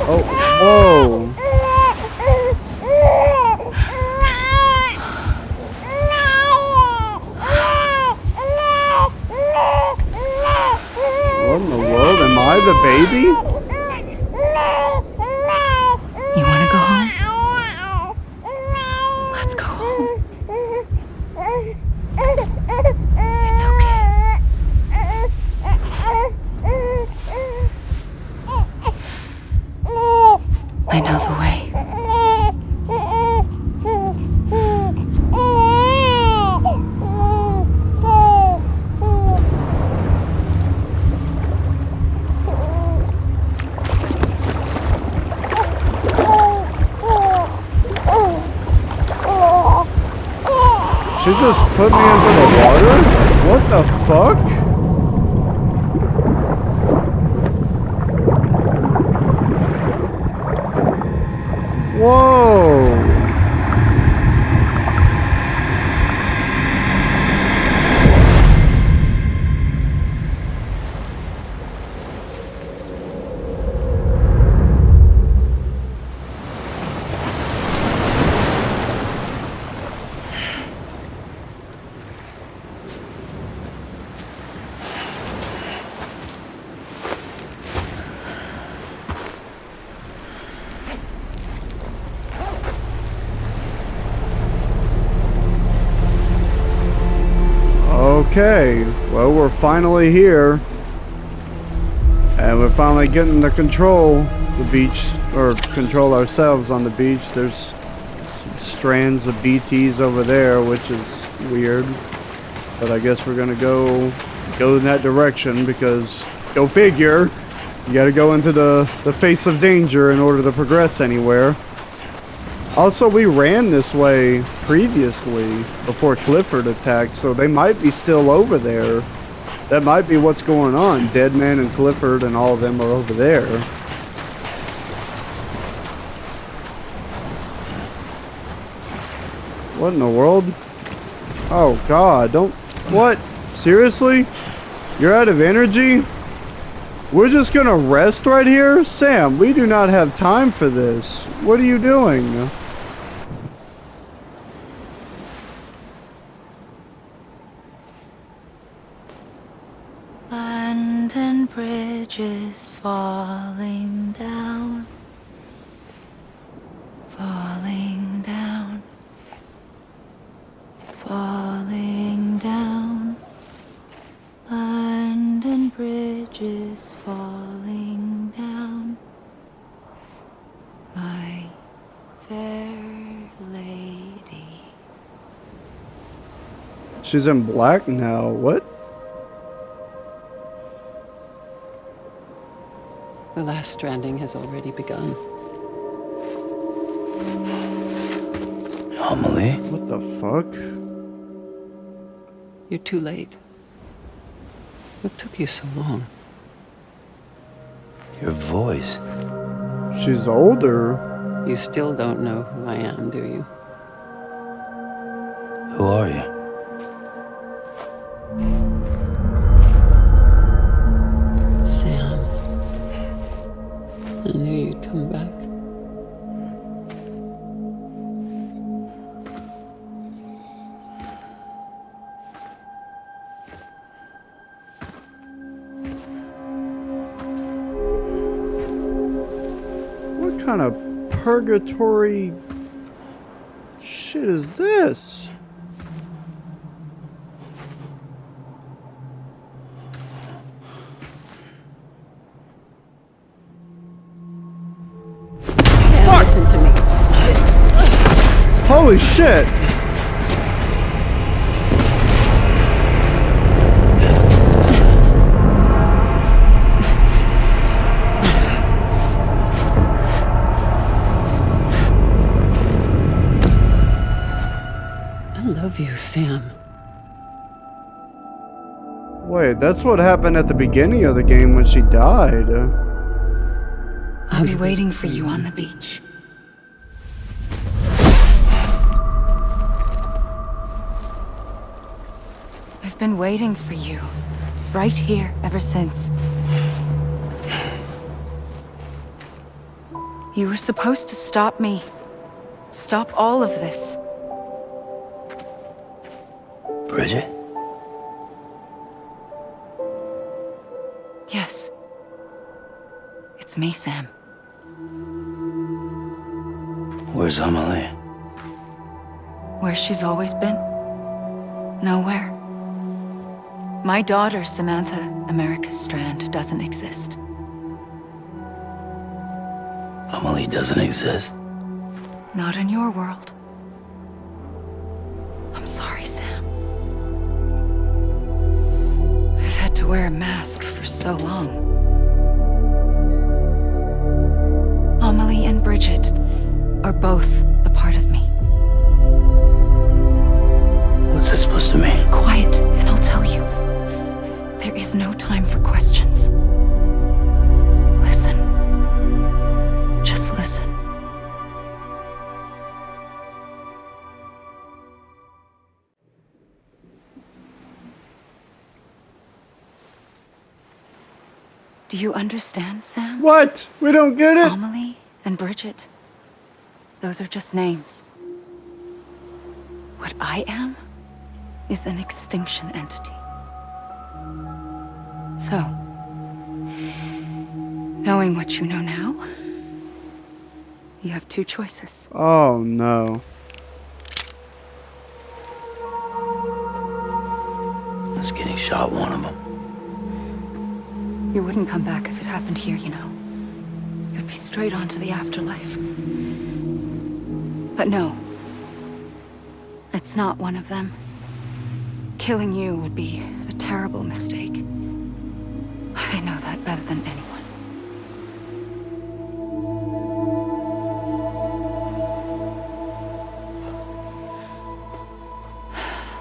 Oh, whoa. What in the world? Am I the baby? You want to go home? Let's go home. It's okay. I know the way. She just put me into the water? What the fuck? Whoa! Okay, well, we're finally here. And we're finally getting to control the beach, or control ourselves on the beach. There's some strands of BTs over there, which is weird. But I guess we're gonna go in that direction because, go figure, you gotta go into the face of danger in order to progress anywhere. Also, we ran this way previously before Clifford attacked, so they might be still over there. That might be what's going on. Deadman and Clifford and all of them are over there. What in the world? Oh god, don't... What? Seriously? You're out of energy? We're just gonna rest right here? Sam, we do not have time for this. What are you doing? London Bridge is falling down, falling down, falling down. London Bridge is falling down, my fair lady. She's in black now. What? The last stranding has already begun. Amelie? What the fuck? You're too late. What took you so long? Your voice. She's older. You still don't know who I am, do you? Who are you? Sam. I knew you'd come back. What kind of purgatory shit is this? Sam, listen to me. Holy shit! I love you, Sam. Wait, that's what happened at the beginning of the game when she died. I'll be waiting for you on the beach. I've been waiting for you, right here, ever since. You were supposed to stop me. Stop all of this. Bridget? Yes. It's me, Sam. Where's Amelie? Where she's always been? Nowhere. My daughter, Samantha America Strand, doesn't exist. Amelie doesn't exist? Not in your world. I'm sorry, Sam. I've had to wear a mask for so long. Amelie and Bridget are both a part of me. What's this supposed to mean? Quiet, and I'll tell you. There is no time for questions. Listen. Just listen. Do you understand, Sam? What? We don't get it? Amelie and Bridget. Those are just names. What I am is an extinction entity. So, knowing what you know now, you have two choices. Oh, no. Was getting shot one of them. You wouldn't come back if it happened here, you know. You'd be straight on to the afterlife. But no. It's not one of them. Killing you would be a terrible mistake. I know that better than anyone.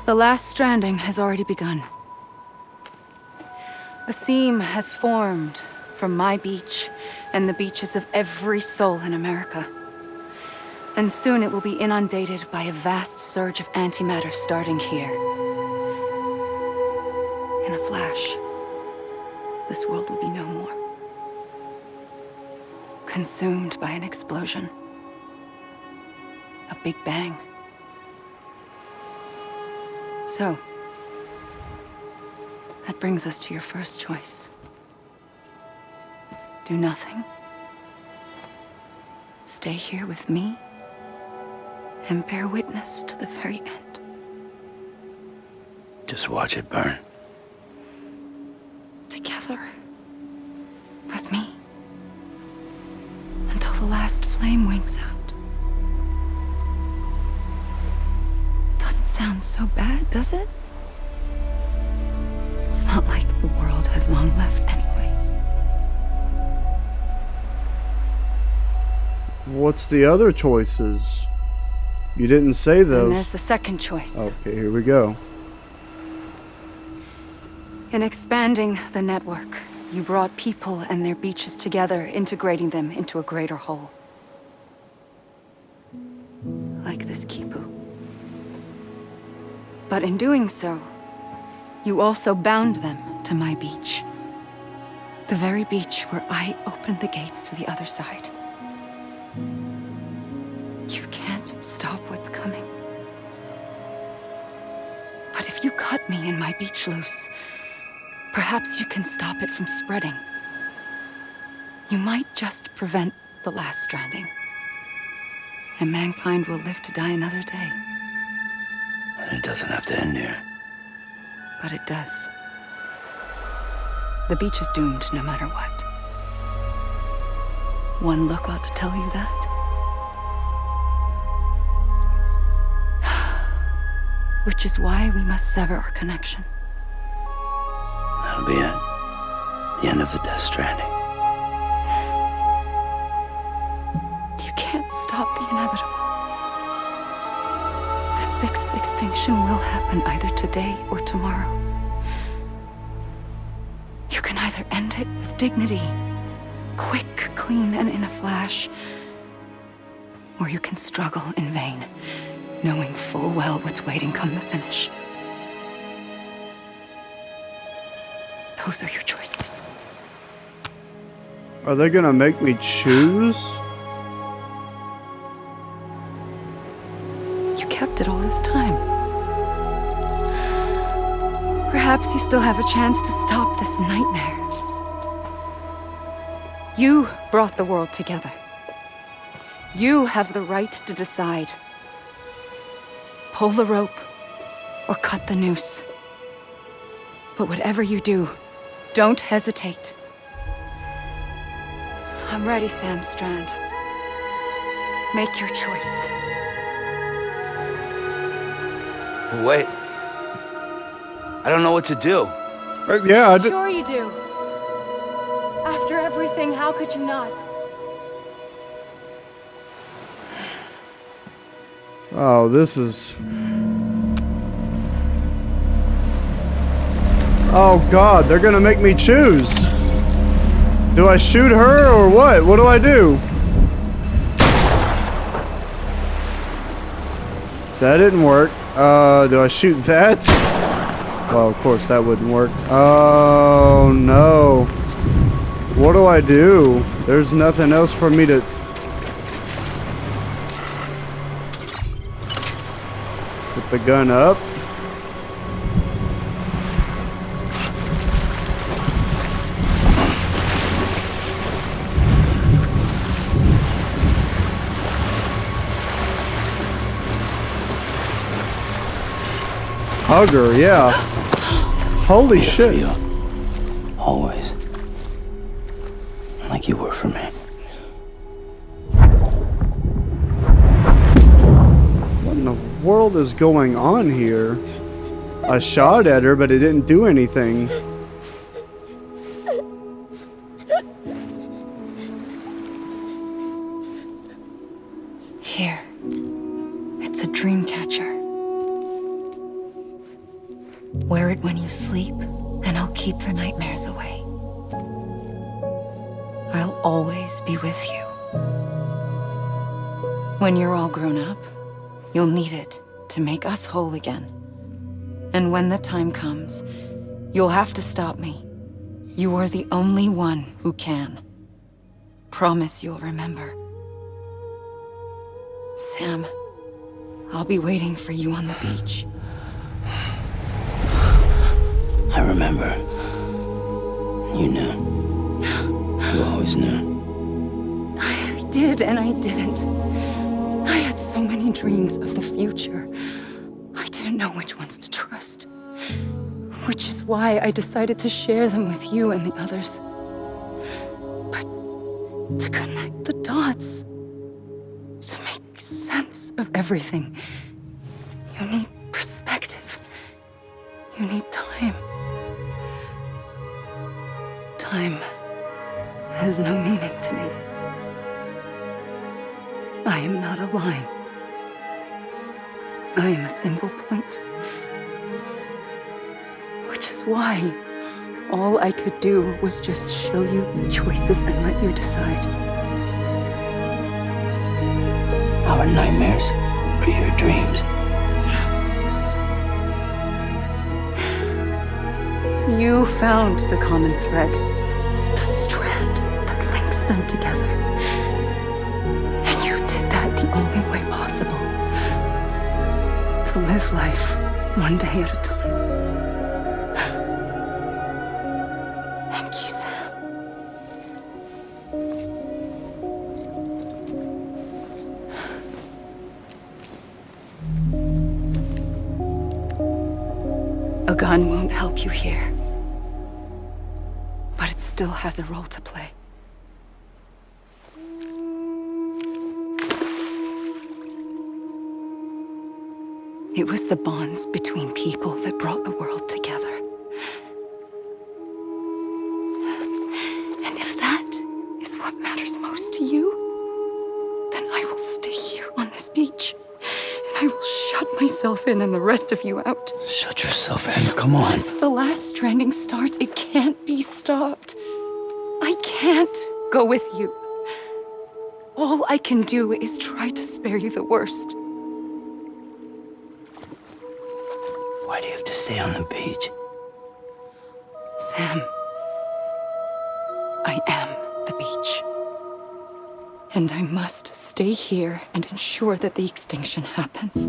The last stranding has already begun. A seam has formed from my beach and the beaches of every soul in America. And soon it will be inundated by a vast surge of antimatter starting here. In a flash, this world will be no more. Consumed by an explosion. A big bang. So, that brings us to your first choice. Do nothing. Stay here with me and bear witness to the very end. Just watch it burn. Together. With me. Until the last flame winks out. Doesn't sound so bad, does it? It's not like the world has long left anyway. What's the other choices? You didn't say And those. there's the second choice. Okay, here we go. In expanding the network, you brought people and their beaches together, integrating them into a greater whole. Like this Kipu. But in doing so, you also bound them to my beach. The very beach where I opened the gates to the other side. You can't stop what's coming. But if you cut me and my beach loose, perhaps you can stop it from spreading. You might just prevent the last stranding. And mankind will live to die another day. And it doesn't have to end here. But it does. The beach is doomed no matter what. One look ought to tell you that. Which is why we must sever our connection. That'll be it. The end of the Death Stranding. You can't stop the inevitable. The sixth extinction will happen either today or tomorrow. You can either end it with dignity, quick, clean, and in a flash, or you can struggle in vain, knowing full well what's waiting come the finish. Those are your choices. Are they gonna make me choose? accepted all this time. Perhaps you still have a chance to stop this nightmare. You brought the world together. You have the right to decide. Pull the rope or cut the noose. But whatever you do, don't hesitate. I'm ready, Sam Strand. Make your choice. Wait. I don't know what to do. Yeah, Sure you do. After everything, how could you not? Oh, this is... Oh God, they're gonna make me choose. Do I shoot her or what? What do I do? That didn't work. Do I shoot that? Well, of course that wouldn't work. Oh no. What do I do? There's nothing else for me to... Put the gun up. Hug her, yeah. Holy shit. For you. Always. Like you were for me. What in the world is going on here? I shot at her, but it didn't do anything. Here. It's a dream catcher. Wear it when you sleep, and I'll keep the nightmares away. I'll always be with you. When you're all grown up, you'll need it to make us whole again. And when the time comes, you'll have to stop me. You are the only one who can. Promise you'll remember. Sam, I'll be waiting for you on the beach. I remember. You knew. You always knew. I did and I didn't. I had so many dreams of the future. I didn't know which ones to trust. Which is why I decided to share them with you and the others. But to connect the dots, to make sense of everything, you need perspective. You need time. Time has no meaning to me. I am not a line. I am a single point. Which is why all I could do was just show you the choices and let you decide. Our nightmares are your dreams. You found the common thread, the strand that links them together. And you did that the only way possible. To live life one day at a time. Thank you, Sam. A gun won't help you here. But it still has a role to play. It was the bonds between people that brought the world together. And if that is what matters most to you, then I will stay here on this beach. And I will shut myself in and the rest of you out. Shut yourself in, come on. Once the last stranding starts, it can't be stopped. I can't go with you. All I can do is try to spare you the worst. Why do you have to stay on the beach? Sam, I am the beach. And I must stay here and ensure that the extinction happens.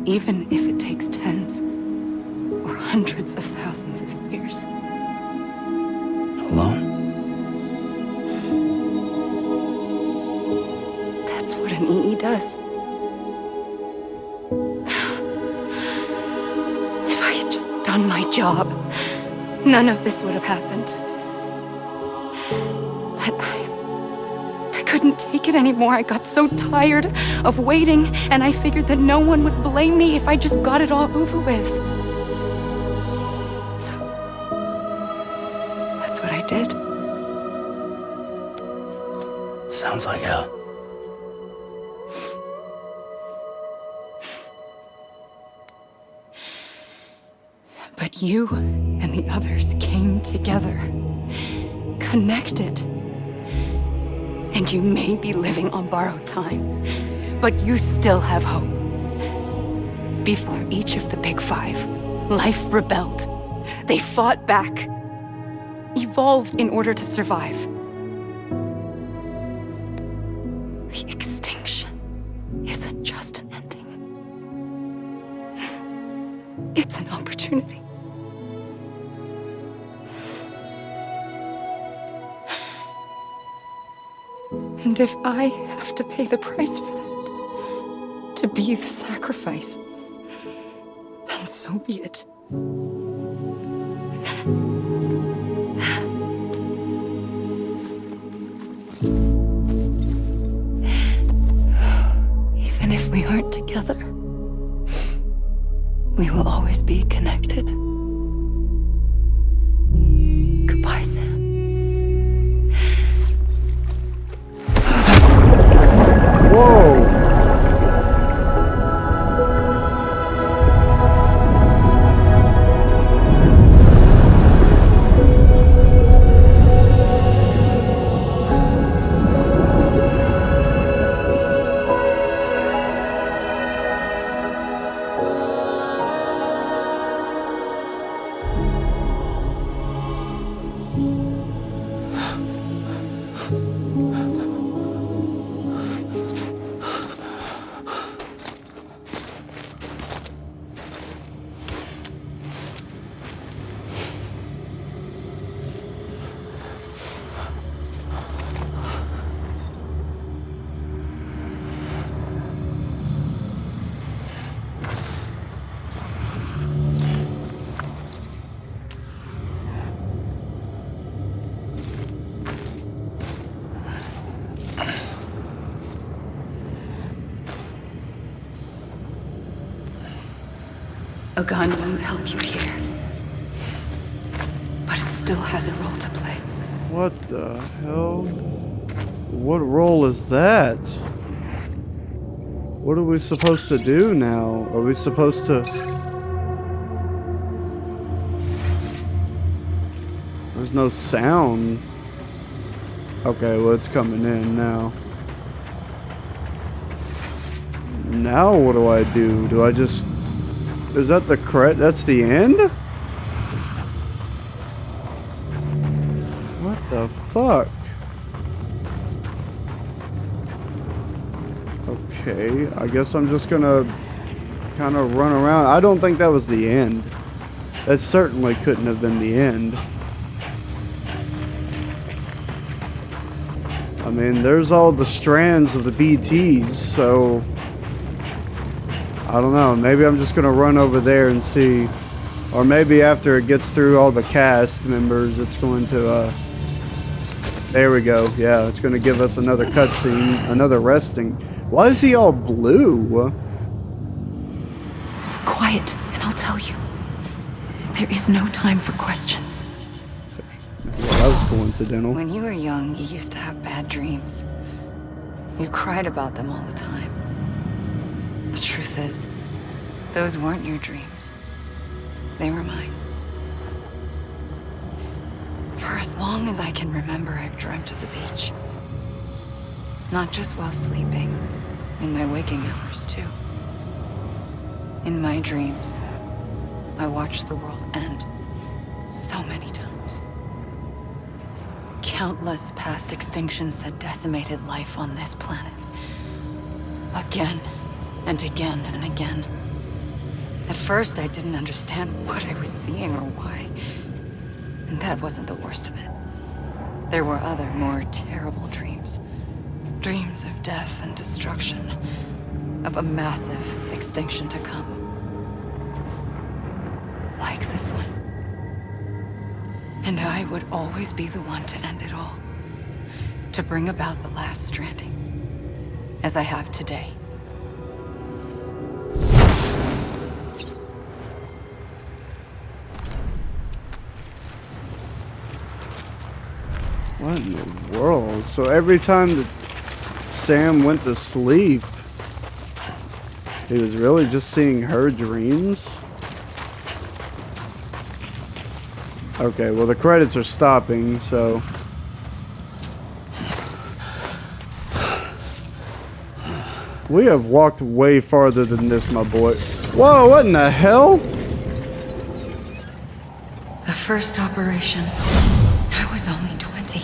even if it takes tens or hundreds of thousands of years. Alone? That's what an EE does. If I had just done my job, none of this would have happened. But I couldn't take it anymore. I got so tired of waiting, and I figured that no one would blame me if I just got it all over with. So, that's what I did. Sounds like hell. But you and the others came together, connected. And you may be living on borrowed time, but you still have hope. Before each of the Big Five, life rebelled. They fought back, evolved in order to survive. The extinction isn't just an ending. It's an opportunity. And if I have to pay the price for that, to be the sacrifice, then so be it. Even if we aren't together, we will always be connected. Goodbye, Sam. Whoa! A gun won't help you here. But it still has a role to play. What the hell? What role is that? What are we supposed to do now? Are we supposed to... There's no sound. Okay, well, it's coming in now. Now what do I do? Do I just... Is that the credit? That's the end? What the fuck? Okay, I guess I'm just gonna kind of run around. I don't think that was the end. That certainly couldn't have been the end. I mean, there's all the strands of the BTs, so... I don't know, maybe I'm just gonna run over there and see. Or maybe after it gets through all the cast members, it's going to, there we go. Yeah, it's gonna give us another cutscene, another resting. Why is he all blue? Quiet, and I'll tell you. There is no time for questions. Well, that was coincidental. When you were young, you used to have bad dreams. You cried about them all the time. The truth is, those weren't your dreams. They were mine. For as long as I can remember, I've dreamt of the beach. Not just while sleeping, in my waking hours too. In my dreams, I watched the world end so many times. Countless past extinctions that decimated life on this planet. Again and again and again. At first, I didn't understand what I was seeing or why. And that wasn't the worst of it. There were other, more terrible dreams. Dreams of death and destruction. Of a massive extinction to come. Like this one. And I would always be the one to end it all. To bring about the last stranding. As I have today. What in the world? So every time that Sam went to sleep, he was really just seeing her dreams? Okay, well the credits are stopping, so... We have walked way farther than this, my boy. Whoa, what in the hell? The first operation, I was only 20.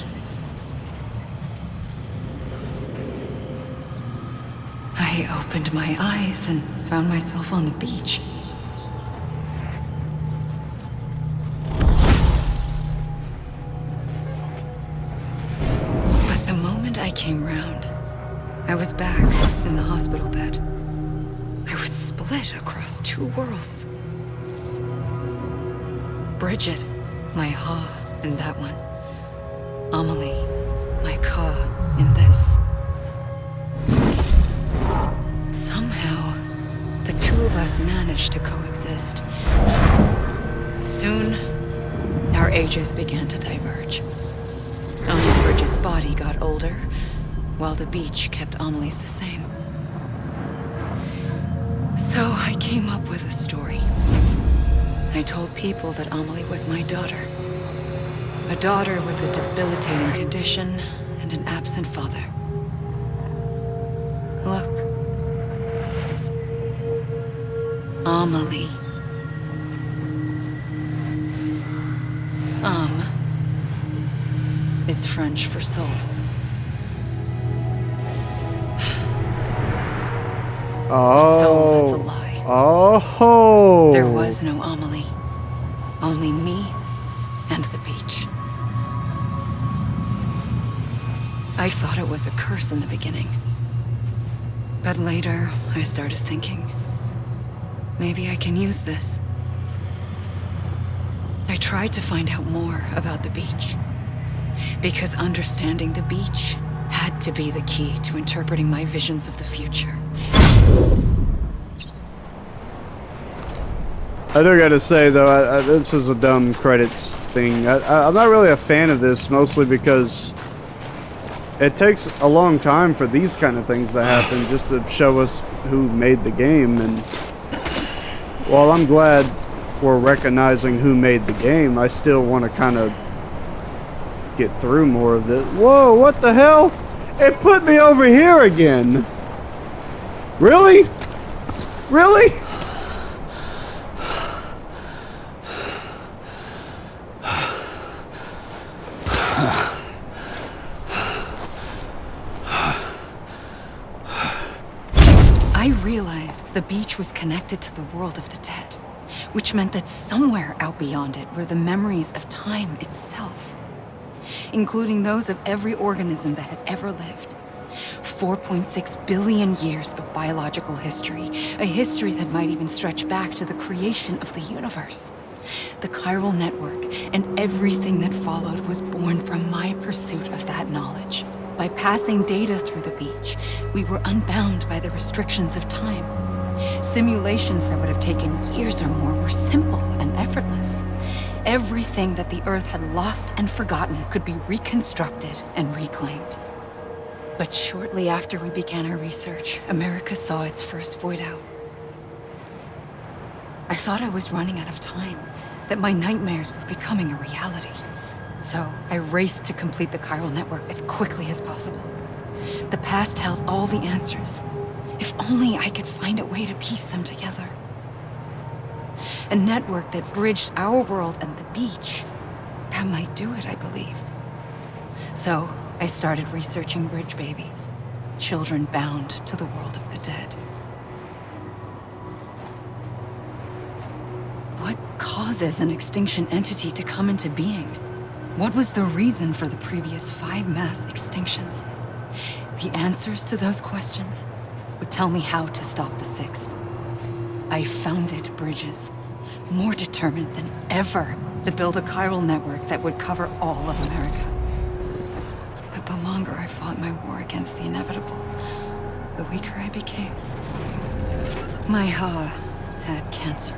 I opened my eyes and found myself on the beach. But the moment I came round, I was back in the hospital bed. I was split across two worlds. Bridget, my Ha in that one. Amelie, my Ka in this. Somehow, the two of us managed to coexist. Soon, our ages began to diverge. Only Bridget's body got older, while the beach kept Amelie's the same. So I came up with a story. I told people that Amelie was my daughter. A daughter with a debilitating condition and an absent father. Look. Amelie. Is French for soul. Oh. So that's a lie. Oh. There was no Amelie. Only me and the beach. I thought it was a curse in the beginning. But later, I started thinking, maybe I can use this. I tried to find out more about the beach. Because understanding the beach had to be the key to interpreting my visions of the future. I do gotta say though, this is a dumb credits thing. I'm not really a fan of this, mostly because it takes a long time for these kind of things to happen, just to show us who made the game. And while I'm glad we're recognizing who made the game, I still want to kind of get through more of this. Whoa, what the hell? It put me over here again. Really? Really? I realized the beach was connected to the world of the dead, which meant that somewhere out beyond it were the memories of time itself, including those of every organism that had ever lived. 4.6 billion years of biological history, a history that might even stretch back to the creation of the universe. The chiral network and everything that followed was born from my pursuit of that knowledge. By passing data through the beach, we were unbound by the restrictions of time. Simulations that would have taken years or more were simple and effortless. Everything that the Earth had lost and forgotten could be reconstructed and reclaimed. But shortly after we began our research, America saw its first void out. I thought I was running out of time, that my nightmares were becoming a reality. So I raced to complete the chiral network as quickly as possible. The past held all the answers. If only I could find a way to piece them together. A network that bridged our world and the beach. That might do it, I believed. So I started researching bridge babies, children bound to the world of the dead. What causes an extinction entity to come into being? What was the reason for the previous 5 mass extinctions? The answers to those questions would tell me how to stop the 6th. I founded bridges, more determined than ever to build a chiral network that would cover all of America. But the longer I fought my war against the inevitable, the weaker I became. My Ha had cancer.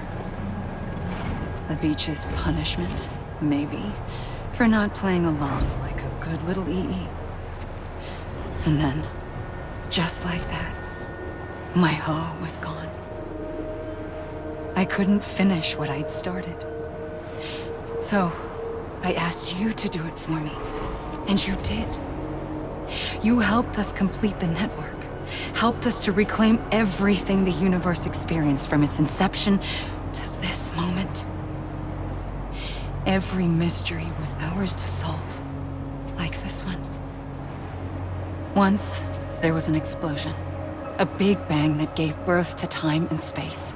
The beach's punishment, maybe, for not playing along like a good little EE. And then, just like that, my Ha was gone. I couldn't finish what I'd started. So, I asked you to do it for me, and you did. You helped us complete the network, helped us to reclaim everything the universe experienced from its inception to this moment. Every mystery was ours to solve, like this one. Once, there was an explosion. A big bang that gave birth to time and space.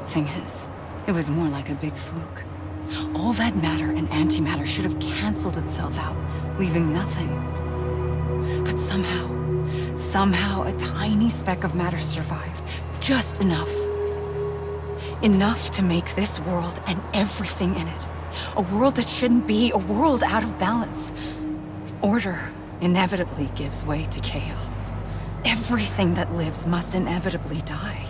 Thing is, it was more like a big fluke. All that matter and antimatter should have canceled itself out, leaving nothing. But somehow a tiny speck of matter survived. Just enough. Enough to make this world and everything in it. A world that shouldn't be, a world out of balance. Order inevitably gives way to chaos. Everything that lives must inevitably die.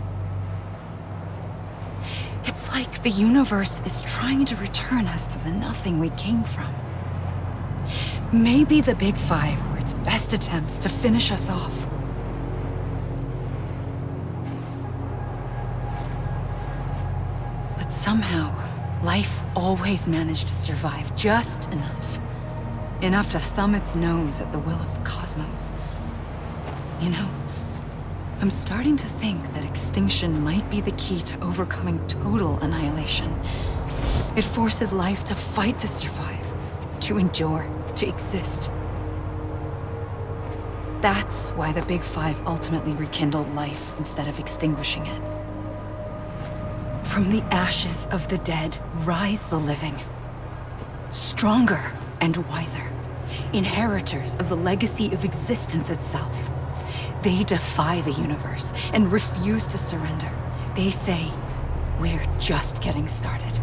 It's like the universe is trying to return us to the nothing we came from. Maybe the Big Five were its best attempts to finish us off. But somehow, life always managed to survive just enough. Enough to thumb its nose at the will of the cosmos. You know, I'm starting to think that extinction might be the key to overcoming total annihilation. It forces life to fight to survive, to endure, to exist. That's why the Big Five ultimately rekindled life instead of extinguishing it. From the ashes of the dead rise the living. Stronger and wiser. Inheritors of the legacy of existence itself. They defy the universe and refuse to surrender. They say, we're just getting started.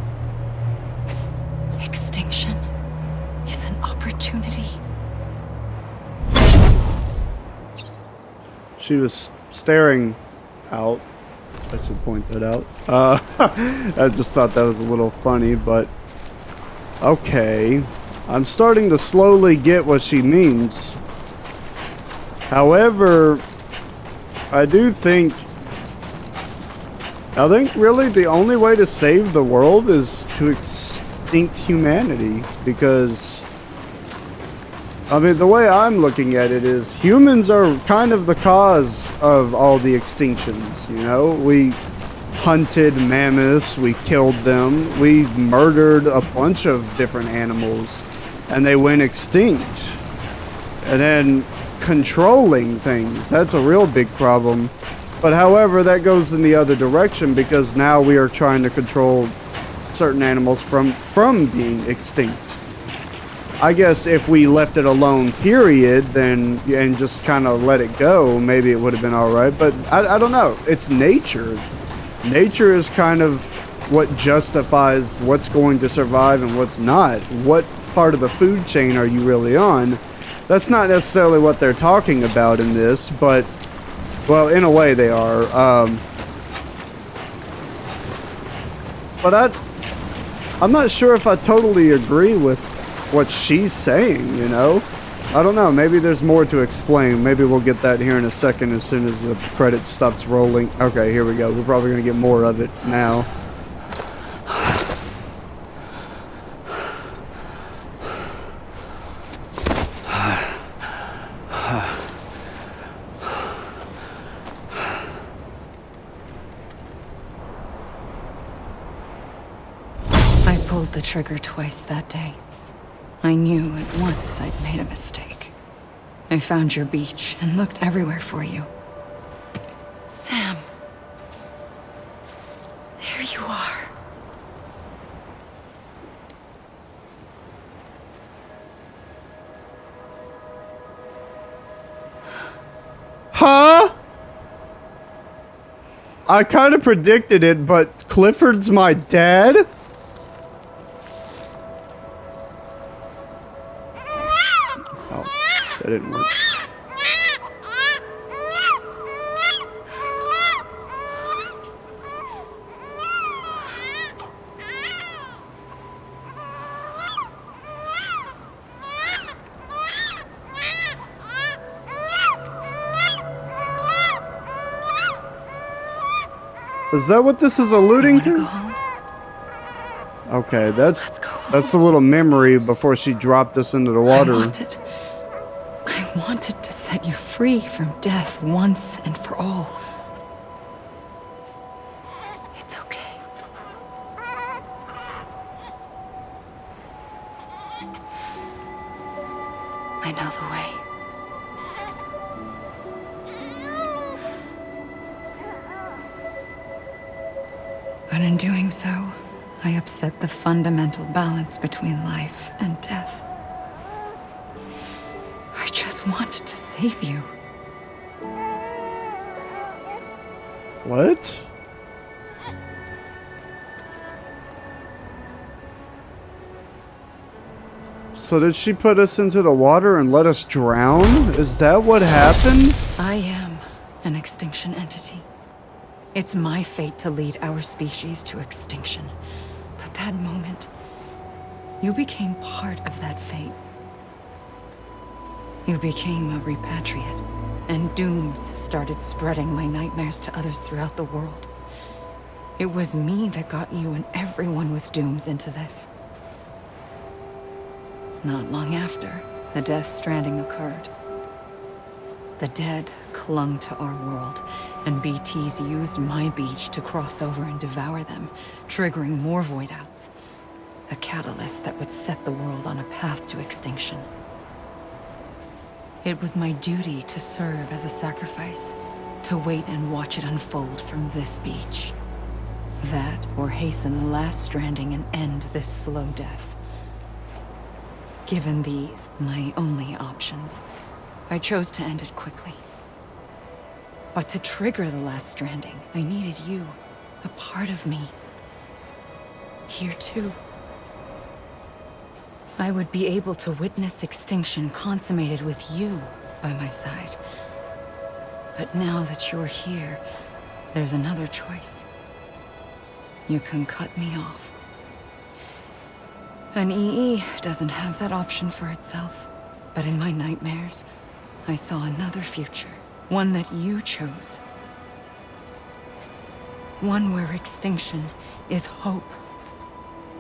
Extinction is an opportunity. She was staring out. I should point that out. I just thought that was a little funny, but okay. I'm starting to slowly get what she means. However, I think really the only way to save the world is to extinct humanity, because I mean, the way I'm looking at it is humans are kind of the cause of all the extinctions, you know? We hunted mammoths, we killed them, we murdered a bunch of different animals, and they went extinct. And then controlling things, that's a real big problem. But however, that goes in the other direction, because now we are trying to control certain animals from being extinct. I guess if we left it alone, period, then, and just kind of let it go, maybe it would have been alright. But I don't know. It's nature. Nature is kind of what justifies what's going to survive and what's not. What part of the food chain are you really on? That's not necessarily what they're talking about in this, but, well, in a way they are. But I'm not sure if I totally agree with what she's saying, you know? I don't know, maybe there's more to explain. Maybe we'll get that here in a second as soon as the credits stops rolling. Okay, here we go. We're probably going to get more of it now. I pulled the trigger twice that day. I knew at once I'd made a mistake. I found your beach and looked everywhere for you. Sam. There you are. I kind of predicted it, but Clifford's my dad? Oh, that didn't work. Is that what this is alluding Go to? home? Okay, Let's go home. that's the little memory before she dropped us into the water. I wanted to set you free from death once and for all. It's okay. I know the way. But in doing so, I upset the fundamental balance between life and death. I just wanted to save you. What? So did she put us into the water and let us drown? Is that what happened? I am an extinction entity. It's my fate to lead our species to extinction. But that moment, you became part of that fate. You became a repatriate, and dooms started spreading my nightmares to others throughout the world. It was me that got you and everyone with dooms into this. Not long after, the Death Stranding occurred. The dead clung to our world, and BTs used my beach to cross over and devour them, triggering more void outs. A catalyst that would set the world on a path to extinction. It was my duty to serve as a sacrifice, to wait and watch it unfold from this beach. That, or hasten the last stranding and end this slow death. Given these, my only options, I chose to end it quickly. But to trigger the last stranding, I needed you, a part of me. Here too. I would be able to witness extinction consummated with you by my side. But now that you're here, there's another choice. You can cut me off. An EE doesn't have that option for itself. But in my nightmares, I saw another future. One that you chose. One where extinction is hope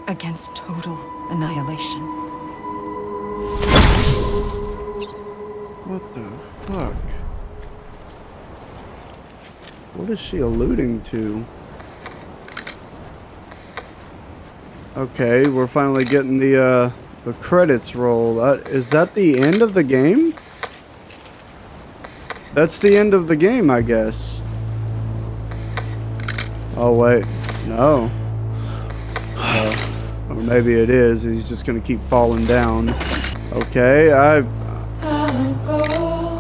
against total annihilation. What the fuck? What is she alluding to? Okay, we're finally getting the credits roll. Is that the end of the game? That's the end of the game, I guess. Oh, wait. No. Or maybe it is. He's just gonna keep falling down. Okay, I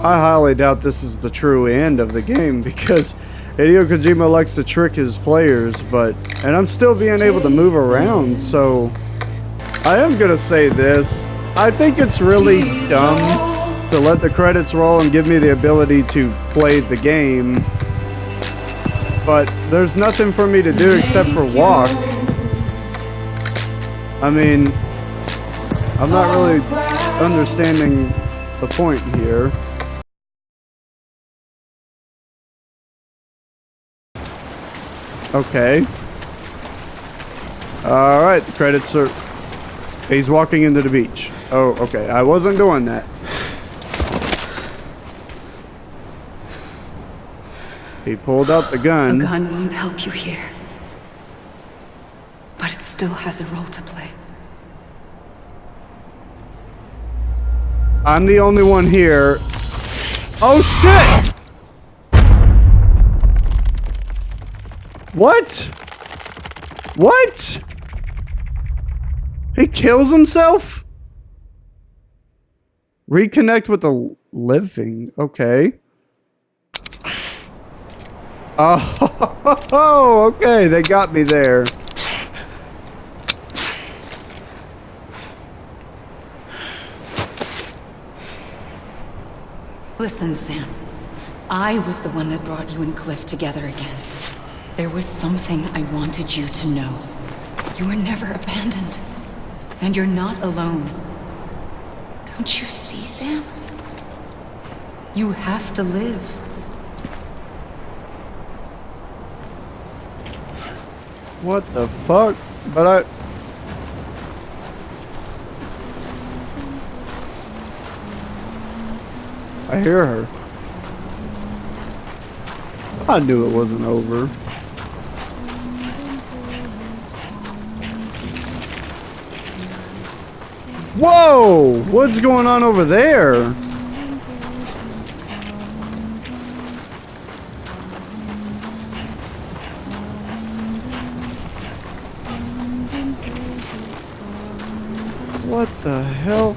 highly doubt this is the true end of the game because Hideo Kojima likes to trick his players, and I'm still being able to move around, so I am gonna say this. I think it's really dumb to let the credits roll and give me the ability to play the game, but there's nothing for me to do except for walk. I mean, I'm not really understanding the point here. Okay. Alright, the credits are... He's walking into the beach. Oh, okay. I wasn't doing that. He pulled out the gun. A gun won't help you here. But it still has a role to play. I'm the only one here. Oh, shit! What? What? He kills himself? Reconnect with the living. Okay. Oh, okay, they got me there. Listen, Sam. I was the one that brought you and Cliff together again. There was something I wanted you to know. You were never abandoned. And you're not alone. Don't you see, Sam? You have to live. What the fuck? But I hear her. I knew it wasn't over. Whoa! What's going on over there? What the hell?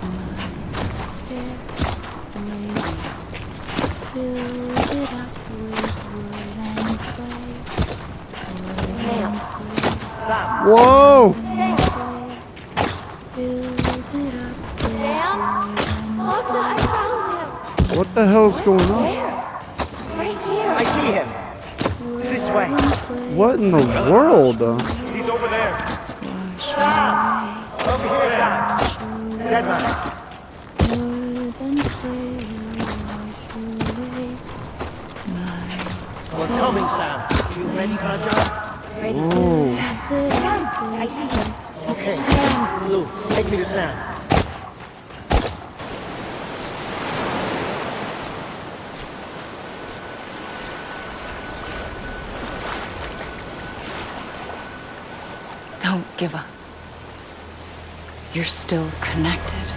Whoa! What the hell's going on? I see him. This way. What in the world? He's over there. Sam! Over here, Sam. Dead man. We're coming, Sam. You ready for a jump? Whoa. I see him. Okay. Lou, take me to Sam. Don't give up. You're still connected.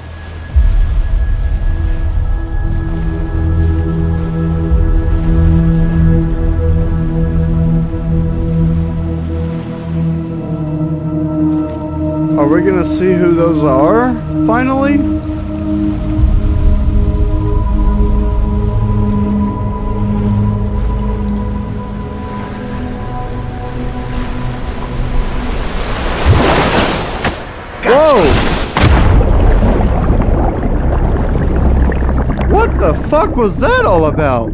Are we gonna see who those are, finally? Whoa! What the fuck was that all about?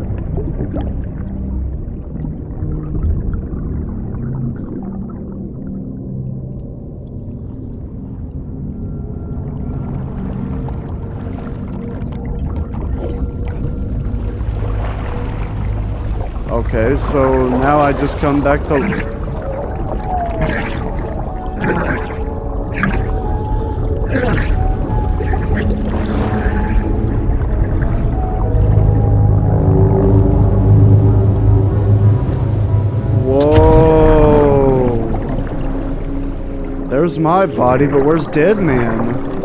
Okay, so now I just come back to... Whoa. There's my body, but where's Dead Man?